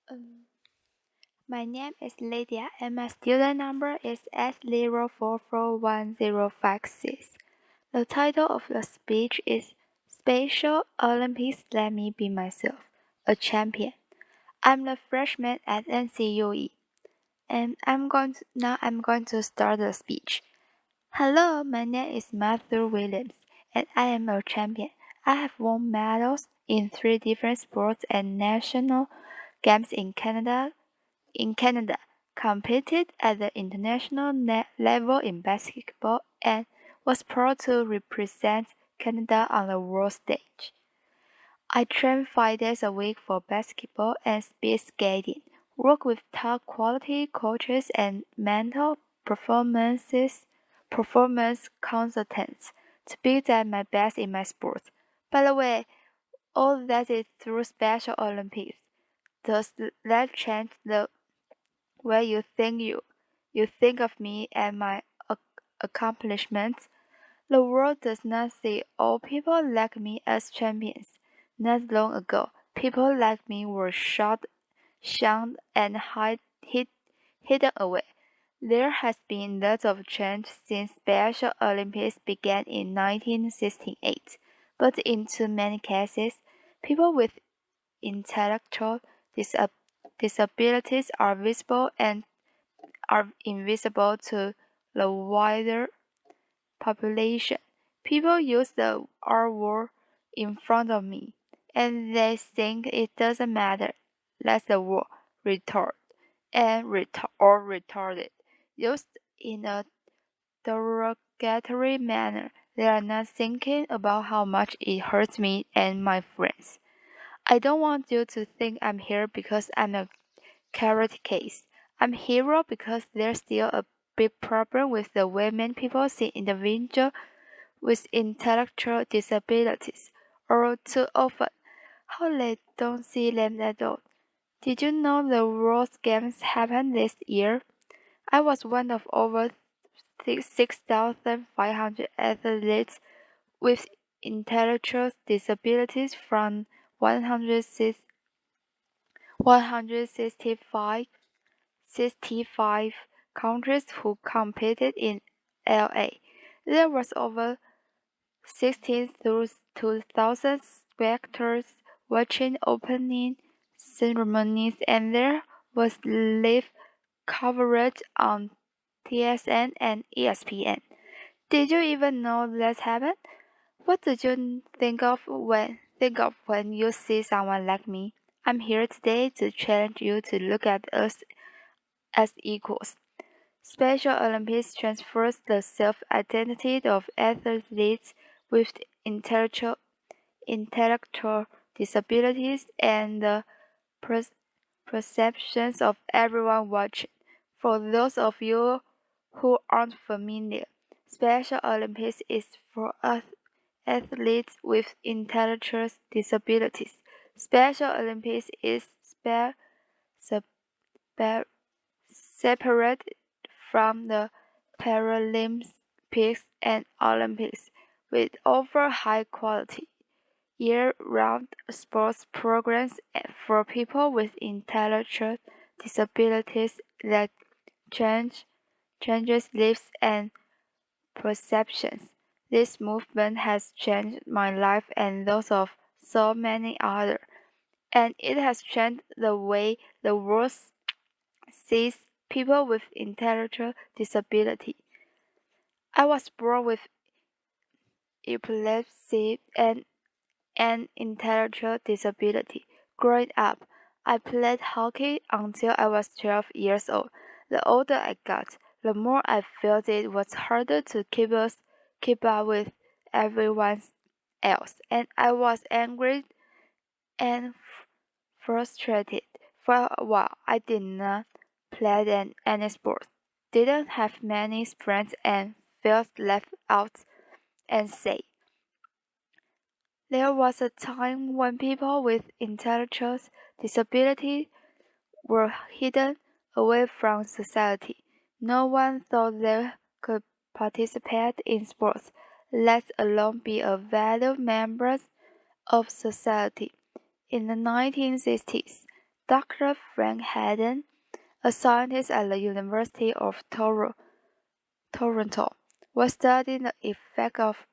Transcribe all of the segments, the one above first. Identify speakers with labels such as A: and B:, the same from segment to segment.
A: Um, my name is Lydia and my student number is S044156. The title of the speech is Special Olympics Let Me Be Myself, a Champion. I'm the freshman at NCUE, and now I'm going to start the speech. Hello, my name is Matthew Williams, and I am a champion. I have won medals in 3 different sports and national games in Canada, competed at the international level in basketball, and was proud to represent Canada on the world stage. I train 5 days a week for basketball and speed skating, work with top quality coaches and mental performance consultants to be at my best in my sport. By the way, all that is through Special Olympics. Does that change the way you think of me and my accomplishments? The world does not see all people like me as champions. Not long ago, people like me were shunned, and hidden away. There has been lots of change since Special Olympics began in 1968, but in too many cases, people with intellectual disabilities are visible and are invisible to the wider population. People use the R word in front of me, and they think it doesn't matter. That's the word retarded, used in a derogatory manner. They are not thinking about how much it hurts me and my friends. I don't want you to think I'm here because I'm a carrot case. I'm here because there's still a big problem with the way many people see individuals with intellectual disabilities, or too often, how they don't see them at all. Did you know the World Games happened this year? I was one of over 6,500 athletes with intellectual disabilities from 165 countries who competed in LA. There was over 16,000 spectators watching opening ceremonies, and there was live coverage on TSN and ESPN. Did you even know that happened? What did you think of when you see someone like me? I'm here today to challenge you to look at us as equals. Special Olympics transfers the self-identity of athletes with intellectual disabilities and the perceptions of everyone watching. For those of you who aren't familiar, Special Olympics is for athletes with intellectual disabilities. Special Olympics is separate from the Paralympics and Olympics, with offer high quality, year-round sports programs for people with intellectual disabilities that changes lives and perceptions. This movement has changed my life and those of so many others, and it has changed the way the world sees people with intellectual disability. I was born with epilepsy and an intellectual disability. Growing up, I played hockey until I was 12 years old. The older I got, the more I felt it was harder to keep up with everyone else, and I was angry and frustrated. For a while, I did not play any sport, didn't have many friends, and felt left out and sad. There was a time when people with intellectual disability were hidden away from society. No one thought they could participate in sports, let alone be a valued member of society. In the 1960s, Dr. Frank Hayden, a scientist at the University of Toronto, was studying the effect of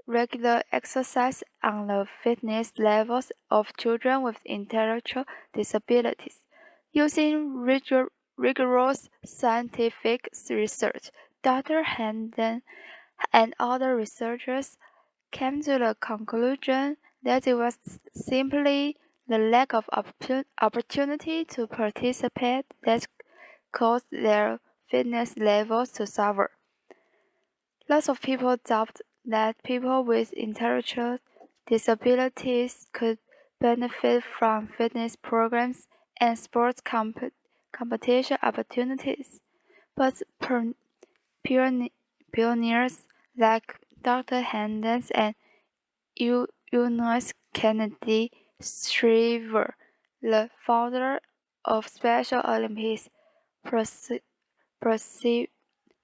A: regular exercise on the fitness levels of children with intellectual disabilities. Using rigorous scientific research, Dr. Hayden and other researchers came to the conclusion that it was simply the lack of opportunity to participate that caused their fitness levels to suffer. Lots of people doubt that people with intellectual disabilities could benefit from fitness programs and sports competition opportunities, but pioneers like Dr. Hendens and Eunice Kennedy Shriver, the founder of Special Olympics,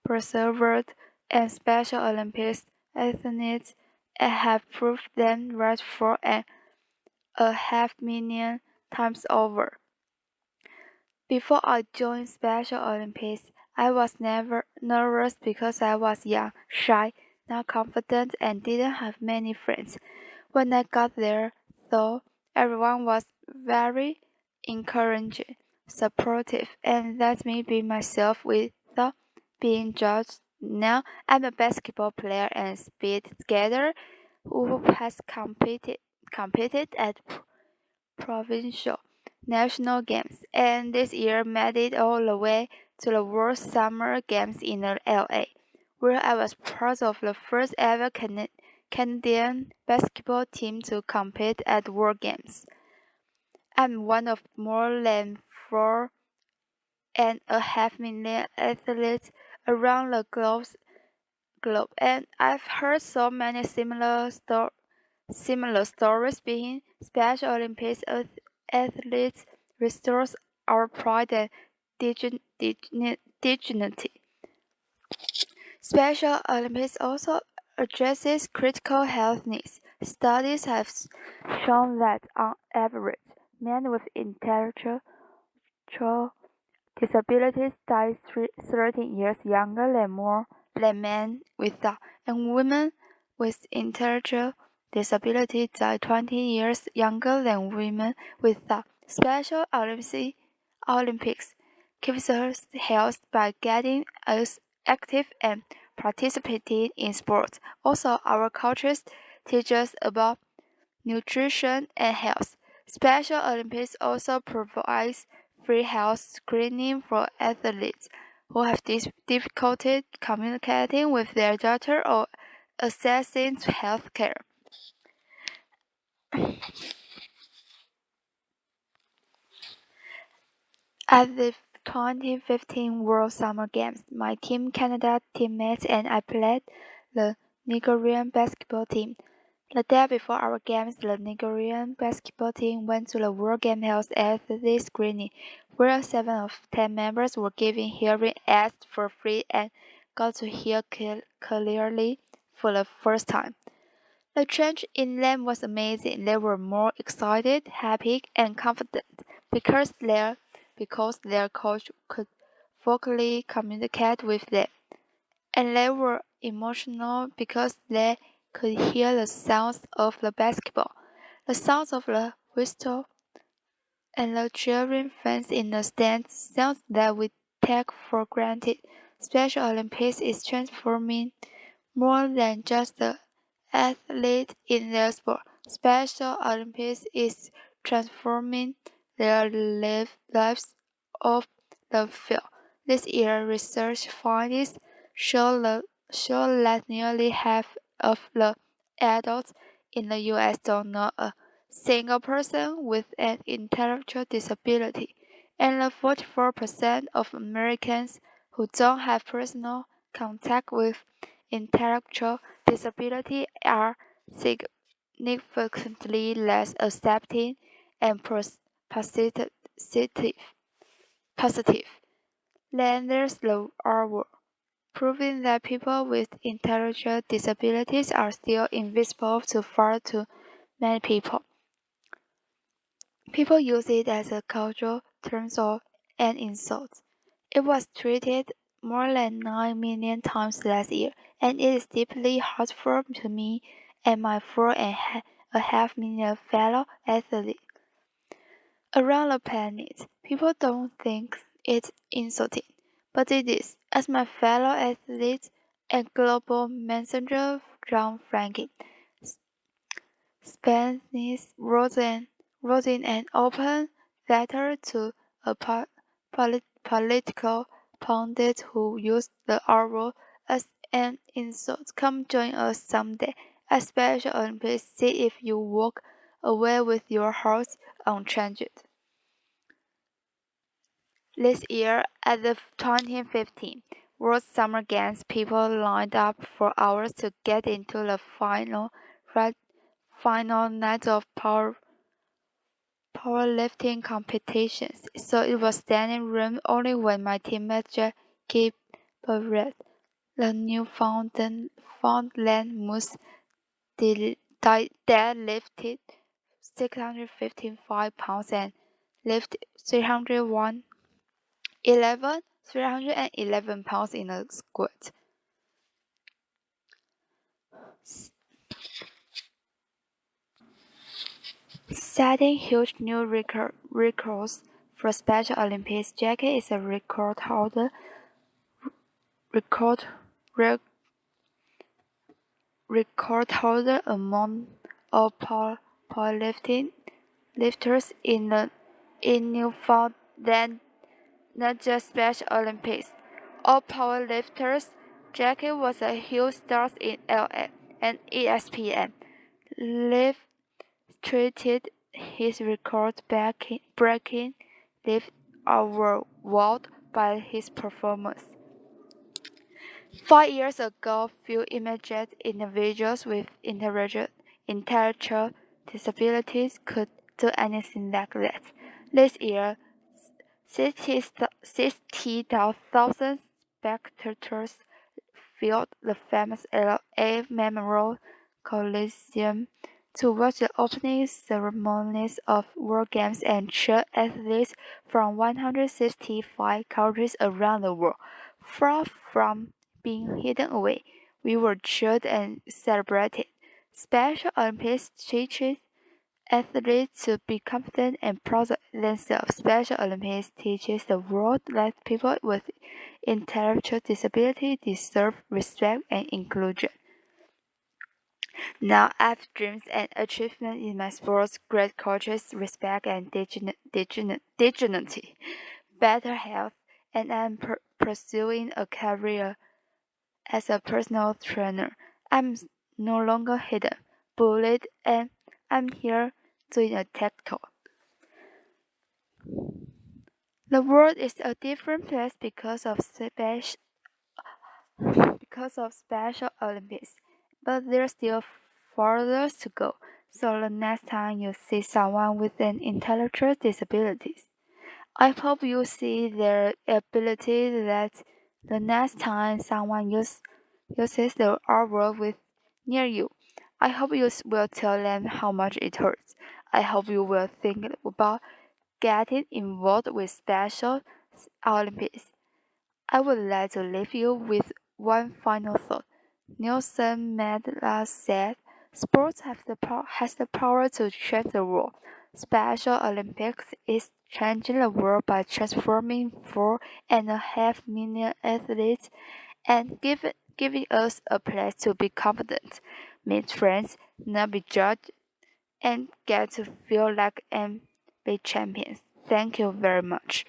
A: persevered, and Special Olympics athletes have proved them right for and a 500,000 times over. Before I joined Special Olympics, I was never nervous because I was young, shy, not confident, and didn't have many friends. When I got there, though, everyone was very encouraging, supportive, and let me be myself without being judged. Now I'm a basketball player and speed skater who has competed at provincial, national games, and this year made it all the way to the World Summer Games in LA, where I was part of the first ever Canadian basketball team to compete at World Games. I'm one of more than 4.5 million athletes around the globe, and I've heard so many similar stories. Being Special Olympics athletes restores our pride and dignity. Special Olympics also addresses critical health needs. Studies have shown that, on average, men with intellectual disabilities die 13 years younger than men without, and women with intellectual disabilities die 20 years younger than women without. Special Olympics keeps us healthy by getting us active and participating in sports. Also, our cultures teach us about nutrition and health. Special Olympics also provides free health screening for athletes who have difficulty communicating with their doctor or accessing health care. At the 2015 World Summer Games, my Team Canada teammates and I played the Nigerian basketball team. The day before our games, the Nigerian basketball team went to the World Game held at this screening, where 7 of 10 members were given hearing aids for free and got to hear clearly for the first time. The change in them was amazing. They were more excited, happy, and confident because their coach could vocally communicate with them, and they were emotional because they could hear the sounds of the basketball, the sounds of the whistle, and the cheering fans in the stands, sounds that we take for granted. Special Olympics is transforming more than just the athlete in their sport. Special Olympics is transforming their lives off the field. This year, research findings show that nearly half of the adults in the U.S. don't know a single person with an intellectual disability, and the 44% of Americans who don't have personal contact with intellectual disability are significantly less accepting and positive than there's the world, proving that people with intellectual disabilities are still invisible to far too many people. People use it as a cultural term or an insult. It was tweeted more than 9 million times last year, and it is deeply hurtful to me and my 4.5 million fellow athletes around the planet. People don't think it's insulting, but it is. As my fellow athlete and global messenger John Franklin Spence wrote in an open letter to a political pundit who used the R word as an insult. Come join us someday at Special Olympics. See if you walk away with your heart unchanged. This year, at the 2015 World Summer Games, people lined up for hours to get into the final night of powerlifting competitions, so it was standing room only when my teammate Jackie Barrett, the Newfoundland moose, deadlifted 655 pounds and lifted 311 pounds in a squat. Setting huge new records for Special Olympics, Jackie is a record holder among all powerlifting lifters in Newfoundland, not just Special Olympics. All powerlifters, Jackie was a huge star in LA, and ESPN Live treated his record-breaking lift overwhelmed by his performance. 5 years ago, few imagined individuals with intellectual disabilities could do anything like that. This year, 60,000 spectators filled the famous LA Memorial Coliseum to watch the opening ceremonies of World Games and cheer athletes from 165 countries around the world. Far from being hidden away, we were cheered and celebrated. Special Olympics teaches athletes to be confident and proud of themselves. Special Olympics teaches the world that people with intellectual disability deserve respect and inclusion. Now I have dreams and achievements in my sports, great coaches, respect and dignity, better health, and I'm pursuing a career as a personal trainer. I'm no longer hidden, bullied, and I'm here doing a TED Talk. The world is a different place because of Special Olympics, but there's still further to go. So the next time you see someone with an intellectual disability, I hope you see their ability that the next time someone uses the R word with near you. I hope you will tell them how much it hurts. I hope you will think about getting involved with Special Olympics. I would like to leave you with one final thought. Nelson Mandela said, "Sports has the power to change the world. Special Olympics is changing the world by transforming 4.5 million athletes and giving us a place to be confident, meet friends, not be judged, and get to feel like and be champions." Thank you very much.